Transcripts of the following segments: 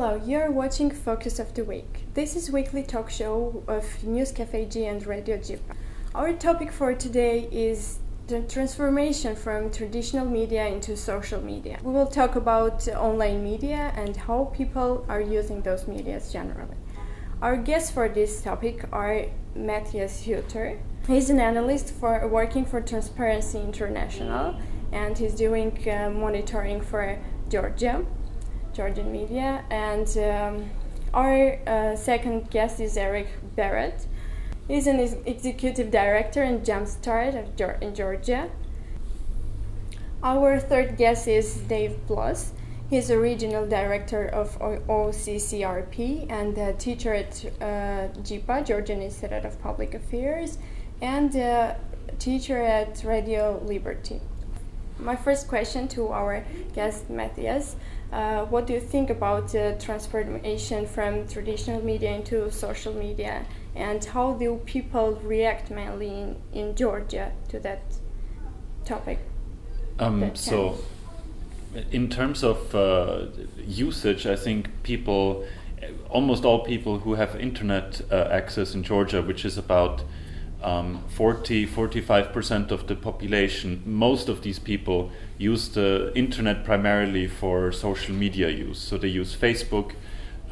Hello, you're watching Focus of the Week. This is weekly talk show of Newscafe G and Radio Jipa. Our topic for today is the transformation from traditional media into social media. We will talk about online media and how people are using those medias generally. Our guests for this topic are Matthias Hutter. He's an analyst working for Transparency International, and he's doing monitoring for Georgian media. And our second guest is Eric Barrett. He's an executive director in Jumpstart in Georgia. Our third guest is Dave Bloss. He's a regional director of OCCRP and a teacher at JIPA, Georgian Institute of Public Affairs, and a teacher at Radio Liberty. My first question to our guest, Matthias, what do you think about the transformation from traditional media into social media, and how do people react mainly in Georgia to that topic? So, in terms of usage, I think almost all people who have internet access in Georgia, which is about 45% of the population, most of these people use the internet primarily for social media use. So they use Facebook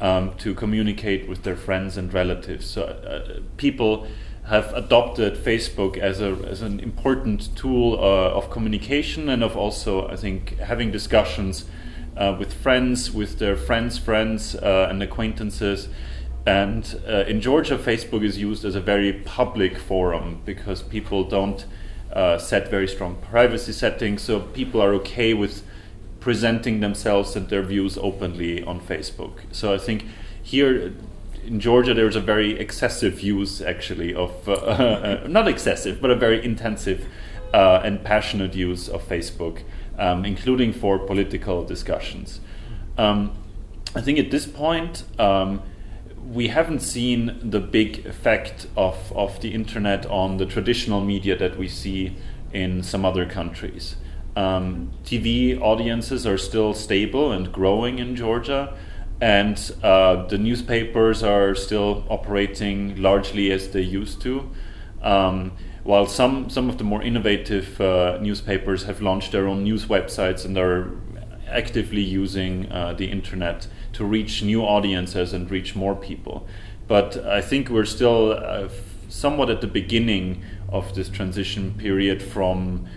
to communicate with their friends and relatives. So people have adopted Facebook as an important tool of communication and of also, I think, having discussions with friends, with their friends' and acquaintances. And in Georgia, Facebook is used as a very public forum because people don't set very strong privacy settings, so people are okay with presenting themselves and their views openly on Facebook. So I think here in Georgia there's a very excessive use actually of, not excessive, but a very intensive and passionate use of Facebook, including for political discussions. I think at this point, we haven't seen the big effect of the internet on the traditional media that we see in some other countries. TV audiences are still stable and growing in Georgia, and the newspapers are still operating largely as they used to. While some of the more innovative newspapers have launched their own news websites and are actively using the internet to reach new audiences and reach more people. But I think we're still somewhat at the beginning of this transition period from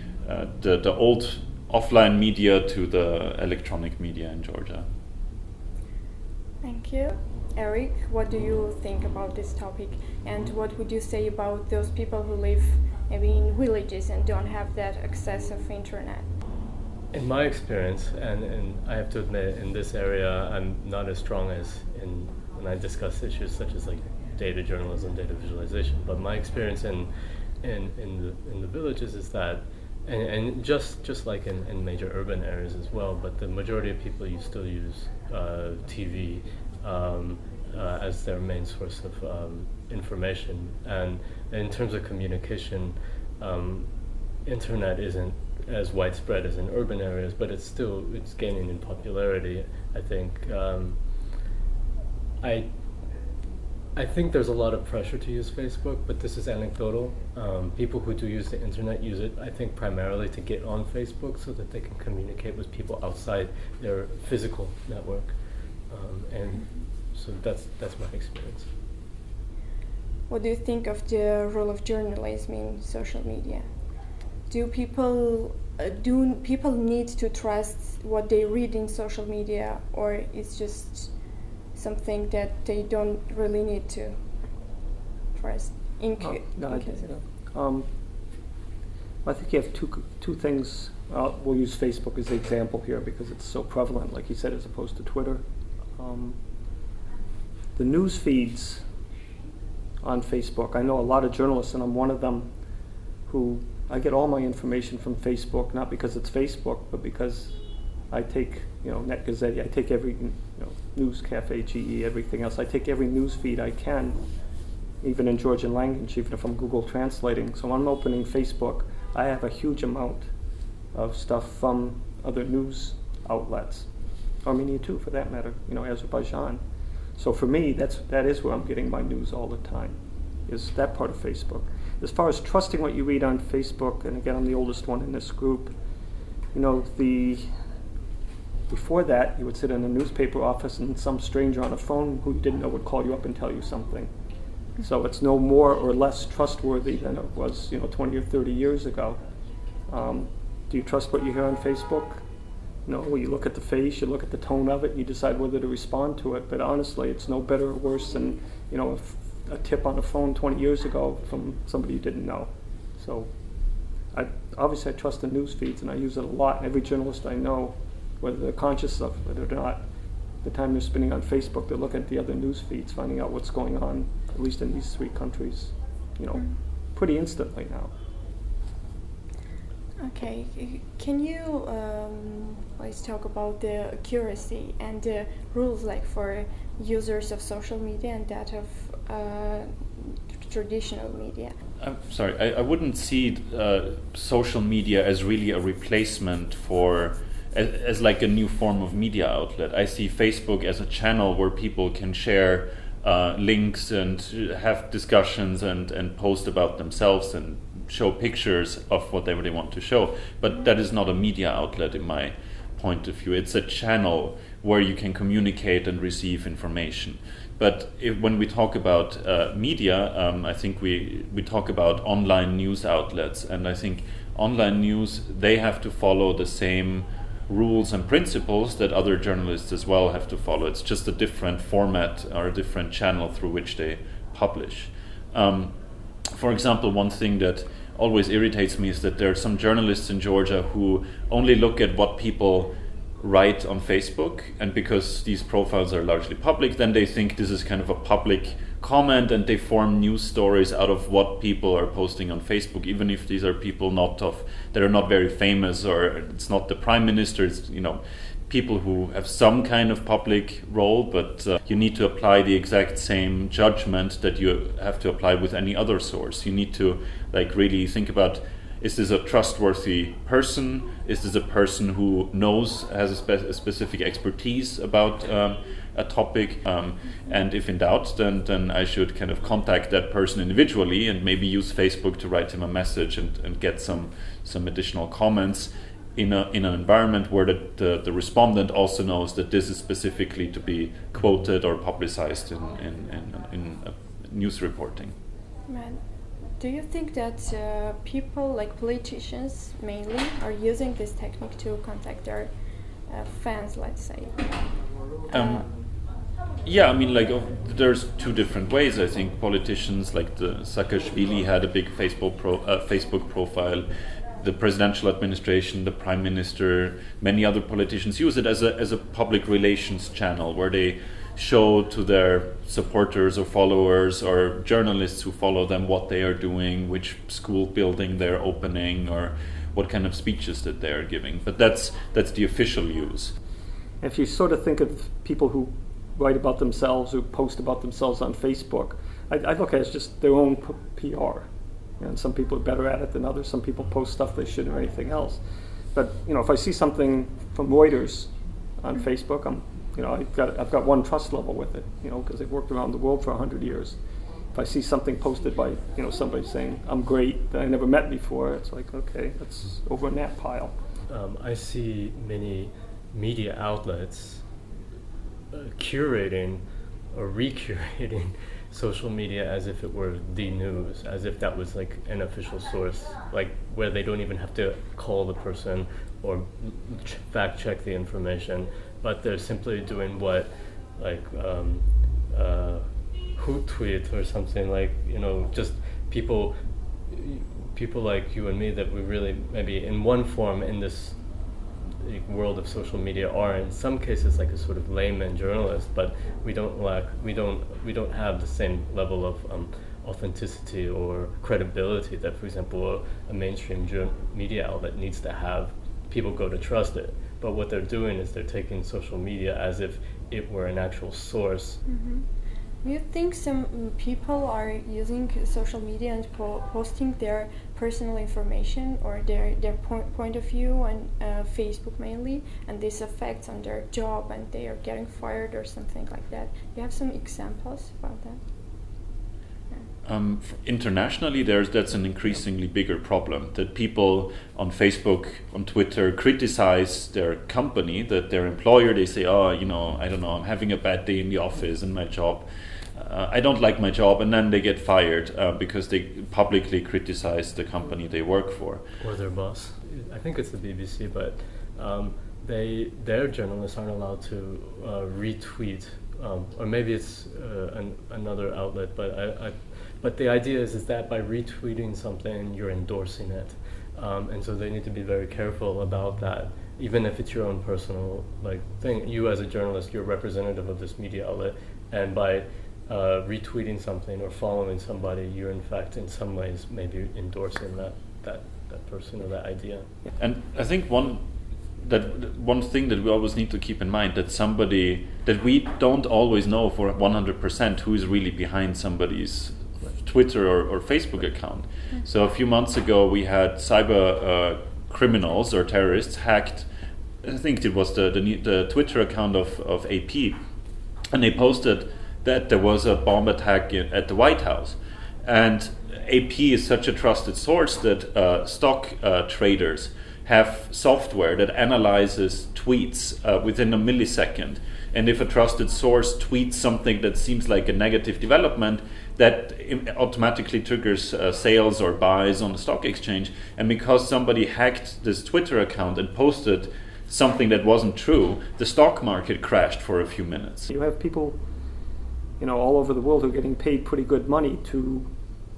the old offline media to the electronic media in Georgia. Thank you. Eric, what do you think about this topic, and what would you say about those people who live maybe in villages and don't have that access of internet? In my experience, and I have to admit, in this area, I'm not as strong as when I discuss issues such as like data journalism, data visualization. But my experience in the villages is that, and just like in major urban areas as well, but the majority of people still use TV as their main source of information. And in terms of communication, internet isn't as widespread as in urban areas, but it's gaining in popularity. I think I think there's a lot of pressure to use Facebook, but this is anecdotal. People who do use the internet use it, I think, primarily to get on Facebook so that they can communicate with people outside their physical network, and so that's my experience. What do you think of the role of journalism in social media? Do people need to trust what they read in social media, or it's just something that they don't really need to trust? I think you have two things. We'll use Facebook as the example here because it's so prevalent, like you said, as opposed to Twitter. The news feeds on Facebook. I know a lot of journalists, and I'm one of them, who I get all my information from Facebook, not because it's Facebook, but because I take, Net Gazette, I take every, Newscafe, GE, everything else. I take every news feed I can, even in Georgian language, even if I'm Google translating. So when I'm opening Facebook, I have a huge amount of stuff from other news outlets. Armenia too, for that matter, Azerbaijan. So for me, that is where I'm getting my news all the time, is that part of Facebook. As far as trusting what you read on Facebook, and again, I'm the oldest one in this group, before that, you would sit in a newspaper office and some stranger on a phone who you didn't know would call you up and tell you something. So it's no more or less trustworthy than it was, 20 or 30 years ago. Do you trust what you hear on Facebook? No, you look at the face, you look at the tone of it, you decide whether to respond to it. But honestly, it's no better or worse than, a tip on a phone 20 years ago from somebody you didn't know. So obviously I trust the news feeds, and I use it a lot. And every journalist I know, whether they're conscious of it or not, the time they're spending on Facebook, they're looking at the other news feeds, finding out what's going on, at least in these three countries, pretty instantly now. Okay, can you let's talk about the accuracy and the rules, like for users of social media and that of traditional media? I'm sorry, I wouldn't see social media as really a replacement for as like a new form of media outlet. I see Facebook as a channel where people can share links and have discussions and post about themselves and show pictures of what they really want to show. But that is not a media outlet in my point of view. It's a channel where you can communicate and receive information. But when we talk about media, I think we talk about online news outlets, and I think online news, they have to follow the same rules and principles that other journalists as well have to follow. It's just a different format or a different channel through which they publish. For example, one thing that always irritates me is that there are some journalists in Georgia who only look at what people write on Facebook, and because these profiles are largely public, then they think this is kind of a public comment, and they form news stories out of what people are posting on Facebook, even if these are people that are not very famous, or it's not the prime minister, it's people who have some kind of public role, but you need to apply the exact same judgment that you have to apply with any other source. You need to really think about, is this a trustworthy person? Is this a person who has a specific expertise about a topic? And if in doubt, then I should kind of contact that person individually and maybe use Facebook to write him a message and get some additional comments in an environment where the respondent also knows that this is specifically to be quoted or publicized in news reporting. Man. Do you think that people, like politicians mainly, are using this technique to contact their fans, let's say? Yeah, I mean, there's two different ways. I think politicians like the Saakashvili had a big Facebook profile. The presidential administration, the prime minister, many other politicians use it as a public relations channel where they show to their supporters or followers or journalists who follow them what they are doing, which school building they're opening, or what kind of speeches that they are giving. But that's the official use. If you sort of think of people who write about themselves, who post about themselves on Facebook, I look at it as just their own PR. And some people are better at it than others. Some people post stuff they shouldn't or anything else. But if I see something from Reuters on Facebook, I've got one trust level with it, because they've worked around the world for 100 years. If I see something posted by, somebody saying I'm great that I never met before, it's like, okay, that's over in that pile. I see many media outlets curating or recurating social media as if it were the news, as if that was like an official source, like where they don't even have to call the person or fact check the information, but they're simply doing what, like Hootweet or something, like, just people like you and me that we really maybe in one form in this world of social media are in some cases like a sort of layman journalist, but we don't have the same level of authenticity or credibility that, for example, a mainstream media outlet needs to have. People go to trust it, but what they're doing is they're taking social media as if it were an actual source. Mm-hmm. Do you think some people are using social media and posting their personal information or their point of view on Facebook mainly, and this affects on their job and they are getting fired or something like that. You have some examples about that? Internationally, that's an increasingly bigger problem, that people on Facebook, on Twitter, criticize their company, that their employer. They say, oh, I don't know, I'm having a bad day in the office in my job. I don't like my job, and then they get fired because they publicly criticize the company they work for. Or their boss. I think it's the BBC, but their journalists aren't allowed to retweet, or maybe it's another outlet, but the idea is that by retweeting something, you're endorsing it. And so they need to be very careful about that. Even if it's your own personal thing, you as a journalist, you're representative of this media outlet, and by retweeting something or following somebody, you're in fact in some ways maybe endorsing that person or that idea. And I think one thing that we always need to keep in mind, that we don't always know for 100% who is really behind somebody's Twitter or Facebook account. So a few months ago we had cyber criminals or terrorists hacked, I think it was the Twitter account of AP, and they posted that there was a bomb attack at the White House. And AP is such a trusted source that stock traders have software that analyzes tweets within a millisecond. And if a trusted source tweets something that seems like a negative development, that automatically triggers sales or buys on the stock exchange. And because somebody hacked this Twitter account and posted something that wasn't true, the stock market crashed for a few minutes. You have people, all over the world who are getting paid pretty good money to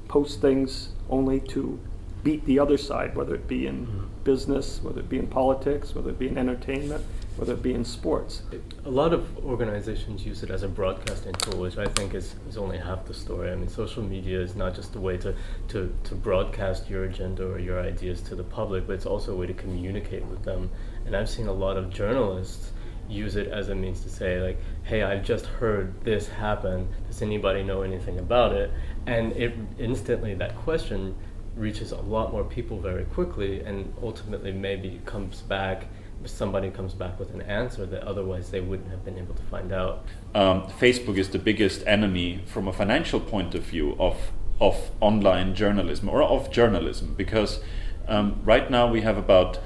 post things only to beat the other side, whether it be in business, whether it be in politics, whether it be in entertainment, whether it be in sports. A lot of organizations use it as a broadcasting tool, which I think is only half the story. I mean, social media is not just a way to broadcast your agenda or your ideas to the public, but it's also a way to communicate with them. And I've seen a lot of journalists use it as a means to say, hey, I've just heard this happen. Does anybody know anything about it? And it instantly, that question reaches a lot more people very quickly, and ultimately maybe somebody comes back with an answer that otherwise they wouldn't have been able to find out. Facebook is the biggest enemy from a financial point of view of online journalism or of journalism, because right now we have about,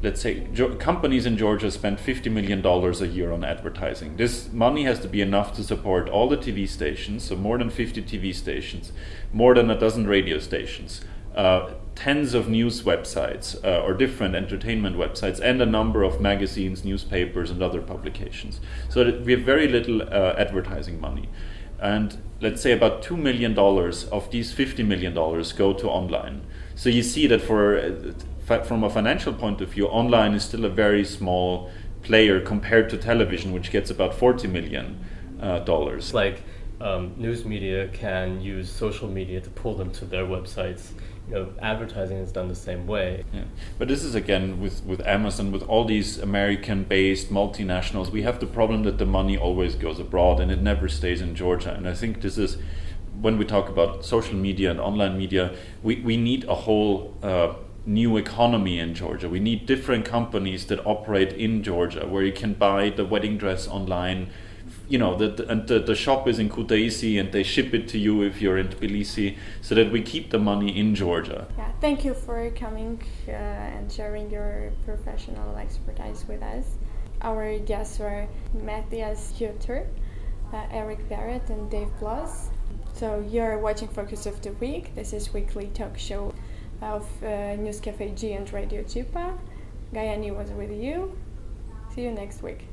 let's say, companies in Georgia spend $50 million a year on advertising. This money has to be enough to support all the TV stations, so more than 50 TV stations, more than a dozen radio stations, tens of news websites or different entertainment websites, and a number of magazines, newspapers, and other publications. So that we have very little advertising money. And let's say about $2 million of these $50 million go to online. So you see that from a financial point of view, online is still a very small player compared to television, which gets about $40 million. News media can use social media to pull them to their websites. Advertising is done the same way. Yeah. But this is again with Amazon, with all these American-based multinationals, we have the problem that the money always goes abroad and it never stays in Georgia. And I think this is, when we talk about social media and online media, we need a whole new economy in Georgia. We need different companies that operate in Georgia, where you can buy the wedding dress online. The shop is in Kutaisi and they ship it to you if you're in Tbilisi, so that we keep the money in Georgia. Yeah, thank you for coming and sharing your professional expertise with us. Our guests were Matthias Hutter, Eric Barrett, and Dave Bloss. So you're watching Focus of the Week. This is weekly talk show of Newscafe G and Radio Jipa. Gayani was with you. See you next week.